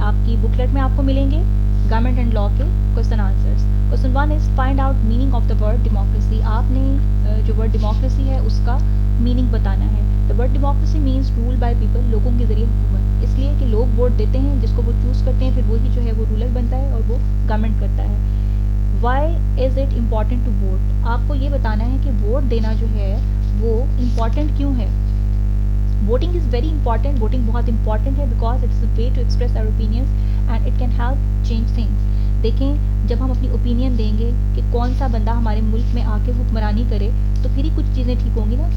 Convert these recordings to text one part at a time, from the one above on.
آپ کی بکلیٹ میں آپ کو ملیں گے گورنمنٹ اینڈ لا کے question answers. Question 1 is find out meaning of the word democracy. آپ نے جو ورڈ ڈیموکریسی ہے اس کا میننگ بتانا ہے. The word democracy means rule by people, لوگوں کے ذریعے حکومت. اس لیے کہ لوگ ووٹ دیتے ہیں، جس کو وہ چوز کرتے ہیں، پھر وہی جو ہے وہ رولر بنتا ہے اور وہ گورنمنٹ کرتا ہے. Why is it important to vote? آپ کو یہ بتانا ہے کہ ووٹ دینا جو ہے وہ امپورٹنٹ کیوں ہے. Voting is very important. Voting بہت امپورٹنٹ ہے because it's a way to express our opinions and it can help change things. دیکھیں جب ہم اپنی اوپینین دیں گے کہ کون سا بندہ ہمارے ملک میں آ کے حکمرانی کرے تو پھر ہی کچھ چیزیں ٹھیک ہوں گی نا.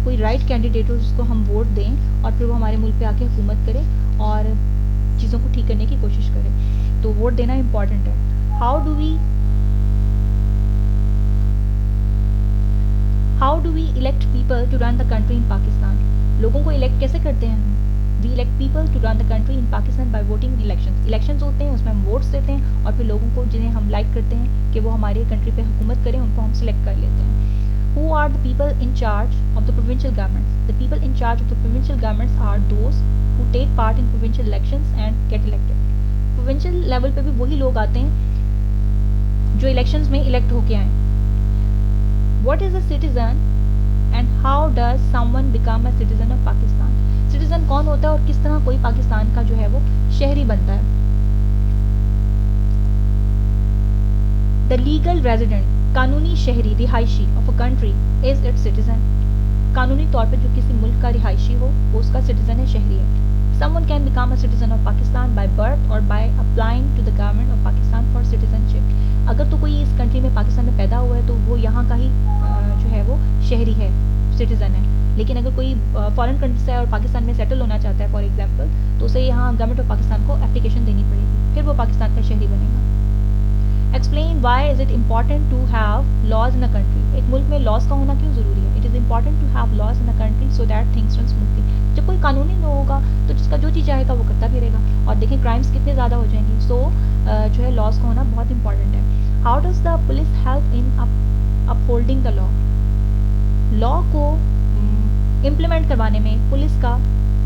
کوئی رائٹ کینڈیڈیٹ ہو جس کو ہم ووٹ دیں اور پھر وہ ہمارے ملک پہ آ کے حکومت کرے اور چیزوں کو ٹھیک کرنے کی کوشش کرے. تو ووٹ دینا امپورٹنٹ ہے. How do we elect people to run the country in Pakistan? لوگوں کو الیکٹ کیسے کرتے ہیں ہم؟ We elect people to run the country in Pakistan by voting elections. Elections ہوتے ہیں، اس میں ہم ووٹس دیتے ہیں اور پھر لوگوں کو جنہیں ہم لائک کرتے ہیں کہ وہ ہماری کنٹری پہ حکومت کریں ان کو ہم سلیکٹ کر لیتے ہیں. Who are the people in charge of the provincial governments? The people in charge of the provincial governments are those who take part in provincial elections and get elected. Provincial level پہ بھی وہی لوگ آتے ہیں جو elections میں elect ہو کے آئیں. What is a citizen and how does some one become a citizen of Pakistan? Citizen کون ہوتا ہے اور کس طرح کوئی پاکستان کا جو ہے وہ شہری بنتا ہے. دا لیگل ریزیڈنٹ، قانونی شہری، رہائشی of a country is its citizen. قانونی طور پہ جو کسی ملک کا رہائشی ہو وہ اس کا سٹیزن ہے، شہری ہے. Someone can become a citizen of Pakistan by birth اور by applying to the government of Pakistan for citizenship. اگر تو کوئی اس کنٹری میں پاکستان میں پیدا ہوا ہے تو وہ یہاں کا ہی جو ہے وہ شہری ہے، سٹیزن ہے. لیکن اگر کوئی فارن کنٹری سے ہے اور پاکستان میں سیٹل ہونا چاہتا ہے فار ایگزامپل، تو اسے یہاں گورنمنٹ آف پاکستان کو اپلیکیشن دینی پڑے گی، پھر وہ پاکستان کا شہری بنے گا. Explain why is it important to have laws in a country? ایک ملک میں لاز کا ہونا کیوں ضروری ہے؟ It is important to have laws in a country so that things run smoothly. جب کوئی قانون ہی نہ ہوگا تو جس کا جو چیز چاہے گا وہ کرتا پھرے گا اور دیکھیں کرائمس کتنے زیادہ ہو جائیں گے. سو جو ہے لاز کا ہونا بہت امپورٹنٹ ہے. How does the police help in upholding the law? Law کو امپلیمنٹ کروانے میں پولیس کا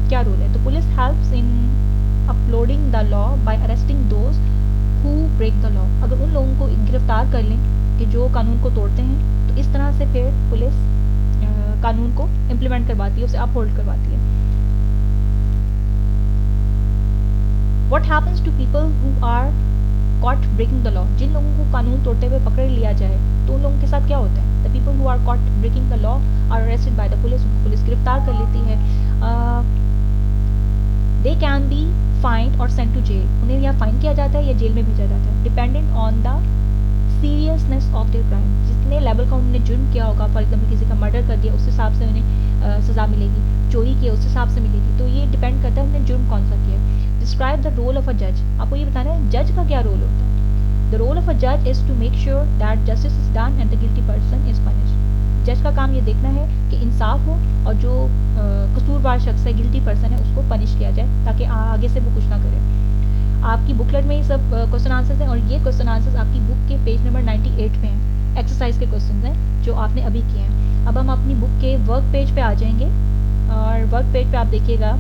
کیا رول ہے؟ تو police helps in upholding the law by arresting those who break the law. اگر ان لوگوں کو گرفتار کر لیں کہ جو قانون کو توڑتے ہیں تو اس طرح سے پھر پولیس قانون کو امپلیمنٹ کرواتی ہے، اسے اپ ہولڈ کرواتی ہے. What happens to people who are caught breaking the law? جن لوگوں کو قانون توڑتے ہوئے پکڑ لیا جائے تو ان لوگوں کے ساتھ کیا ہوتا ہے؟ The people who are caught breaking the law are arrested by the police. ان کو پولیس گرفتار کر لیتی ہے. They can be fined or sent to jail. انہیں یا فائن کیا جاتا ہے یا جیل میں بھیجا جاتا ہے dependent on the seriousness of their crime. جتنے لیول کا انہوں نے جرم کیا ہوگا، فار ایگزامپل کسی کا مرڈر کر دیا اس حساب سے انہیں سزا ملے گی، چوری کیا اس حساب سے ملے گی. تو یہ ڈپینڈ کرتا ہے انہوں نے جرم کون سا کیا ہے. Describe the role of a جج. آپ کو یہ بتانا ہے جج کا کیا رول ہوتا ہے. دا رول آف اے جج is to make sure that justice is done and the guilty person is punished. جج کا کام یہ دیکھنا ہے کہ انصاف ہو اور جو قصوروار شخص ہے، گلٹی پرسن ہے، اس کو پنش کیا جائے تاکہ آگے سے وہ کچھ نہ کرے. آپ کی بکلیٹ میں یہ سب کوشچن آنسرز ہیں اور یہ کوشچن آنسرز آپ کی بک کے پیج نمبر 98 پہ ہیں. ایکسرسائز کے کوشچنز ہیں جو آپ نے ابھی کیے ہیں. اب ہم اپنی بک کے ورک پیج پہ آ جائیں گے اور ورک پیج پہ آپ دیکھیے گا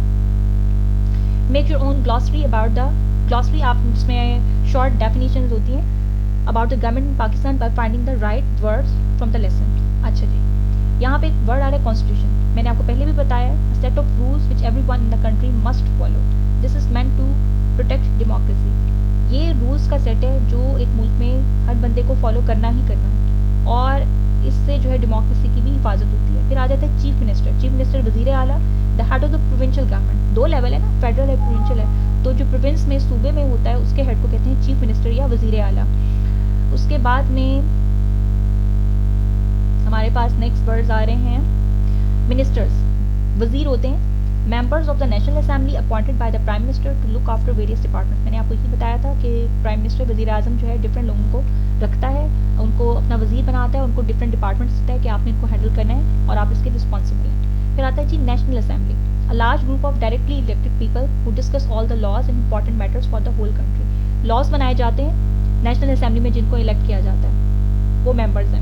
make your own glossary about the glossary. آپ جس میں شارٹ ڈیفینیشنز ہوتی ہیں about the government in Pakistan by finding the right words from the lesson. اچھا جی، یہاں پہ ایک ورڈ آ رہا ہے کانسٹیٹیوشن. میں نے آپ کو پہلے بھی بتایا ہے set of rules which every one in the country must follow. This is meant to protect democracy. یہ رولز کا سیٹ ہے جو ایک ملک میں ہر بندے کو فالو کرنا ہی کرنا ہے اور اس سے جو ہے ڈیموکریسی کی بھی حفاظت ہوتی ہے. پھر آ جاتا ہے چیف منسٹر. چیف منسٹر وزیر اعلیٰ، the head of the provincial government. دو لیول ہے نا، فیڈرل ہے، پروونشل ہے. تو جو پروونس میں صوبے میں ہوتا ہے اس کے ہیڈ کو کہتے ہیں چیف منسٹر یا وزیر اعلیٰ. اس کے بعد میں ہمارے پاس نیکسٹ ورڈز آ رہے ہیں منسٹرز. وزیر ہوتے ہیں members of the national assembly appointed by the prime minister to look after various department. میں نے آپ کو یہ بتایا تھا کہ پرائم منسٹر وزیر اعظم جو ہے ڈفرینٹ لوگوں کو رکھتا ہے، ان کو اپنا وزیر بناتا ہے، ان کو ڈفرینٹ ڈپارٹمنٹس دیتا ہے کہ آپ نے ان کو ہینڈل کرنا ہے اور آپ اس کے رسپانسبل ہیں. پھر آتا ہے جی national assembly, a large group of directly elected people who discuss all the laws and important matters for the whole country. laws بنائے جاتے ہیں نیشنل اسمبلی میں جن کو الیکٹ کیا جاتا ہے وہ ممبرز ہیں.